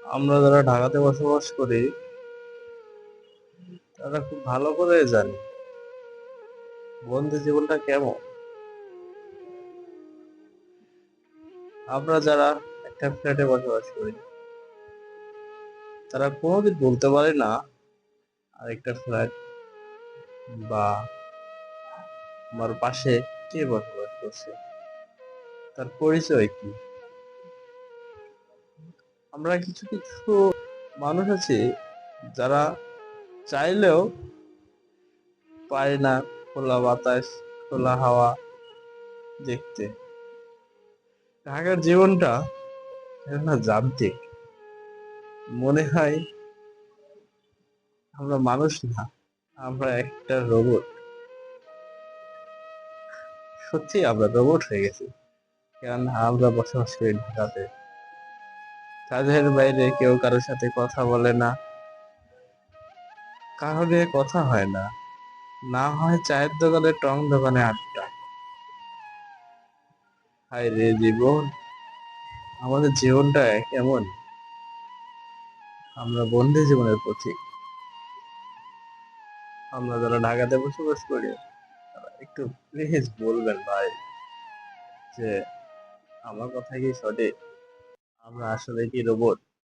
আমরা যারা ঢাকাতে বসবাস করি তারা খুব ভালো করে জানি বন্ধু জীবনটা কেমন। আমরা যারা একটা ফ্ল্যাটে বসবাস করি তারা কোনোদিন বলতে পারে না আরেকটা ফ্ল্যাট বা আমার পাশে কে বসবাস করছে, তার পরিচয় কি। আমরা কিছু কিছু মানুষ আছি যারা চাইলেও পারে না খোলা বাতাস, খোলা হাওয়া দেখতে। ঢাকার জীবনটা না যান্ত্রিক, মনে হয় আমরা মানুষ না, আমরা একটা রোবট। সত্যি আমরা রোবট হয়ে গেছি, কারণ আমরা বসবাস করি ঢাকাতে। কাজের বাইরে কেউ কারোর সাথে কথা বলে না, কারো দিয়ে কথা হয় না, না হয় চায়ের দোকানে টং দোকানে আড্ডা। হায় রে জীবন, আমাদের জীবনটা কেমন। আমরা বন্দি জীবনের পথিক। আমরা যারা ঢাকাতে বসবাস করি তারা একটু প্লিজ বলবেন ভাই যে আমার কথা কি সঠিক, আমরা আসলে কি রোবট।